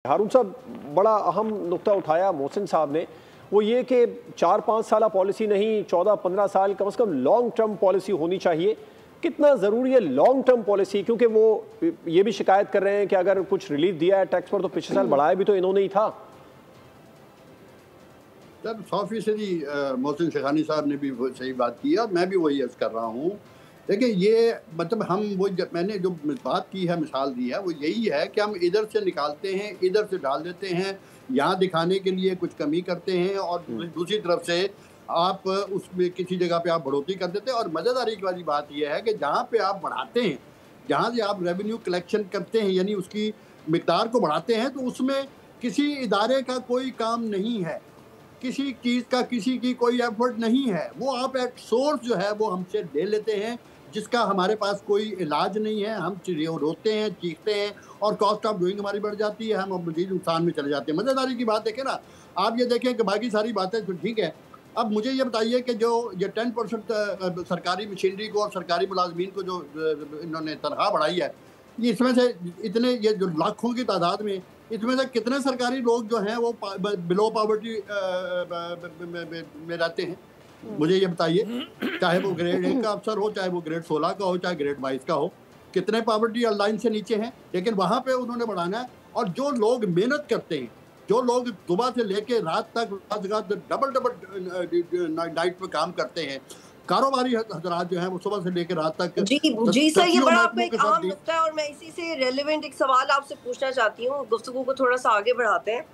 हारून साहब, बड़ा अहम नुक्ता उठाया मोहसिन साहब ने, वो ये कि 4-5 साल पॉलिसी नहीं, 14-15 साल कम से कम लॉन्ग टर्म पॉलिसी होनी चाहिए। कितना ज़रूरी है लॉन्ग टर्म पॉलिसी, क्योंकि वो ये भी शिकायत कर रहे हैं कि अगर कुछ रिलीफ दिया है टैक्स पर तो पिछले साल बढ़ाया भी तो इन्होंने ही था। सर 100% मोहसिन शेखानी साहब ने भी सही बात की है और मैं भी वही अर्ज कर रहा हूँ। देखिए ये मतलब हम वो मैंने जो बात की है, मिसाल दी है, वो यही है कि हम इधर से निकालते हैं, इधर से डाल देते हैं, यहाँ दिखाने के लिए कुछ कमी करते हैं और दूसरी तरफ से आप उसमें किसी जगह पे आप बढ़ोतरी कर देते हैं। और मज़ेदारी वाली बात यह है कि जहाँ पे आप बढ़ाते हैं, जहाँ से आप रेवेन्यू कलेक्शन करते हैं, यानी उसकी मिकदार को बढ़ाते हैं, तो उसमें किसी इदारे का कोई काम नहीं है, किसी चीज़ का किसी की कोई एफर्ट नहीं है। वो आप एट सोर्स जो है वो हमसे ले लेते हैं, जिसका हमारे पास कोई इलाज नहीं है। हम रोते हैं, चीखते हैं और कॉस्ट ऑफ डूइंग हमारी बढ़ जाती है, हम मजीद नुकसान में चले जाते हैं। मज़ेदारी की बात देखें ना, आप ये देखें कि बाकी सारी बातें तो ठीक है। अब मुझे ये बताइए कि जो ये 10% सरकारी मशीनरी को और सरकारी मुलाजमीन को जो इन्होंने तनख्वाह बढ़ाई है, इसमें से इतने ये जो लाखों की तादाद में, इसमें से कितने सरकारी लोग जो हैं वो बिलो पॉवर्टी में रहते हैं? मुझे ये बताइए, चाहे वो ग्रेड 1 का अफसर हो, चाहे वो ग्रेड 16 का हो, चाहे ग्रेड 22 का हो, कितने पॉवर्टी लाइन से नीचे हैं। लेकिन वहाँ पे उन्होंने बढ़ाना है। और जो लोग मेहनत करते हैं, जो लोग सुबह से लेके रात तक डबल नाइट पे काम करते हैं, कारोबारी हजरात जो हैं वो सुबह से लेकर रात तक। जी सर, ये बड़ा आपका एक अहम नुक्ता है और मैं इसी से रेलेवेंट एक सवाल आपसे पूछना चाहती हूँ। गुफ्तगू को थोड़ा सा आगे बढ़ाते हैं।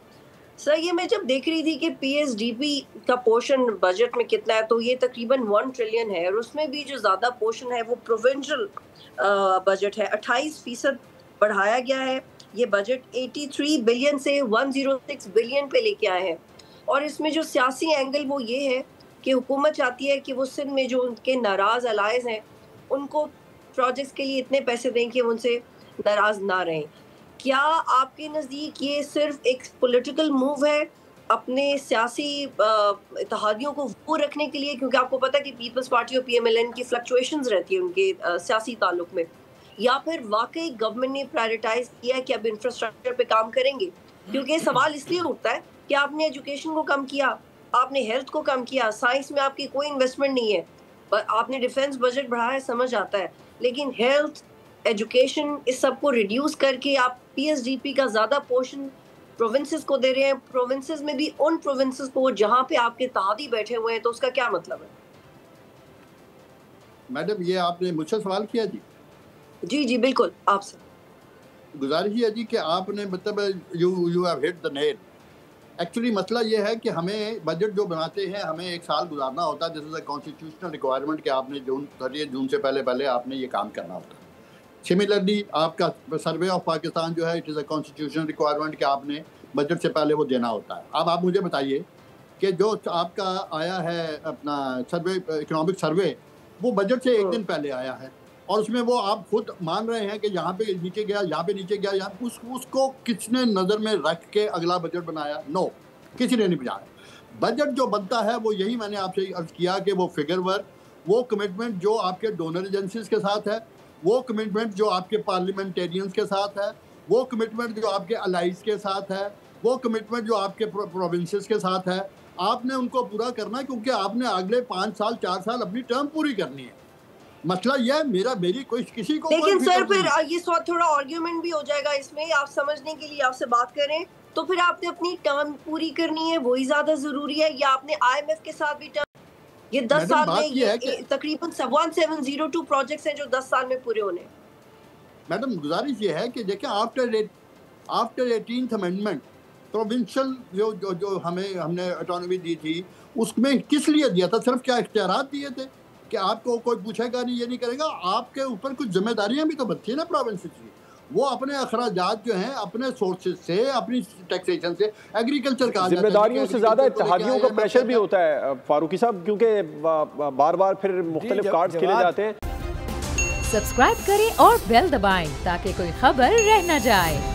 सर ये मैं जब देख रही थी कि पीएसडीपी का पोर्शन बजट में कितना है, तो ये तकरीबन 1 ट्रिलियन है और उसमें भी जो ज़्यादा पोर्शन है वो प्रोविंशियल बजट है। 28% बढ़ाया गया है। ये बजट 83 बिलियन से 106 बिलियन पे लेके आए हैं। और इसमें जो सियासी एंगल वो ये है कि हुकूमत चाहती है कि वो सिंध में जो उनके नाराज़ अलाइज हैं उनको प्रोजेक्ट्स के लिए इतने पैसे दें कि उनसे नाराज़ ना रहें। क्या आपके नज़दीक ये सिर्फ एक पॉलिटिकल मूव है अपने सियासी इत्तेहादियों को वो रखने के लिए, क्योंकि आपको पता है कि पीपल्स पार्टी और पीएमएलएन की फ्लक्चुएशंस रहती है उनके सियासी ताल्लुक में, या फिर वाकई गवर्नमेंट ने प्रायोरिटाइज किया है कि अब इंफ्रास्ट्रक्चर पे काम करेंगे? क्योंकि सवाल इसलिए उठता है कि आपने एजुकेशन को कम किया, आपने हेल्थ को कम किया, साइंस में आपकी कोई इन्वेस्टमेंट नहीं है, आपने डिफेंस बजट बढ़ाया, समझ आता है, लेकिन हेल्थ, एजुकेशन, इस सब को रिड्यूस करके आप पीएसडीपी का ज़्यादा पोर्शन प्रोविंसेस को दे रहे हैं। प्रोविंसेस में भी उन प्रोविंसेस को जहां पे आपके तादी बैठे हुए हैं, तो उसका क्या मतलब है? मैडम ये आपने मुझसे सवाल किया जी? जी बिल्कुल, आपसे गुजारिश है जी कि आपने मतलब you have hit the nail. Actually मसला ये है कि हमें बजट जो बनाते हैं हमें एक साल गुजारना होता है, this is a constitutional requirement कि आपने 30 जून से पहले आपने ये काम करना होता है। सिमिलरली आपका सर्वे ऑफ पाकिस्तान जो है, it is a constitutional requirement कि आपने बजट से पहले वो देना होता है। अब आप मुझे बताइए कि जो आपका आया है अपना सर्वे, इकोनॉमिक सर्वे, वो बजट से एक दिन पहले आया है और उसमें वो आप खुद मान रहे हैं कि यहाँ पे नीचे गया, यहाँ पे नीचे गया, यहाँ उसको किसने नज़र में रख के अगला बजट बनाया? नो, किसी ने नहीं बनाया। बजट जो बनता है वो यही मैंने आपसे अर्ज किया कि वो फिगर वर्क, वो कमिटमेंट जो आपके डोनर एजेंसीज के साथ है, वो कमिटमेंट जो आपके पार्लियामेंटेरियंस के साथ है, वो कमिटमेंट जो आपके अलाइज के साथ है, वो कमिटमेंट जो आपके प्रोविंसेस के साथ है, आपने उनको पूरा करना है, क्योंकि आपने अगले 5 साल 4 साल अपनी टर्म पूरी करनी है। मसला यह है, मेरी कोई किसी को, लेकिन सर फिर ये थोड़ा आर्ग्यूमेंट भी हो जाएगा इसमें। आप समझने के लिए आपसे बात करें तो फिर आपने अपनी टर्म पूरी करनी है, वही ज्यादा जरूरी है, या आपने आईएमएफ के साथ भी टर्म? ये 10 साल में ये तकरीबन 1702 प्रोजेक्ट्स हैं जो 10 साल में पूरे होने। मैडम गुजारिश ये है कि देखिए आफ्टर 18th अमेंडमेंट प्रोविंशियल जो हमने ऑटोनॉमी दी थी, उसमें किस लिए दिया था? सिर्फ क्या इख्तियारात दिए थे कि आपको कोई पूछेगा नहीं, ये नहीं करेगा? आपके ऊपर कुछ जिम्मेदारियां भी तो बनती है ना प्रोविंसेस की। वो अपने अखराजात जो हैं अपने सोर्सेज से, अपनी टैक्सेशन से, एग्रीकल्चर का जिम्मेदारियों से ज़्यादा इत्तेहादियों का प्रेशर भी होता है फारूकी साहब, क्योंकि बार बार फिर मुख्तलिफ कार्ड्स खेले जाते हैं। सब्सक्राइब करें और बेल दबाएं ताकि कोई खबर रह न जाए।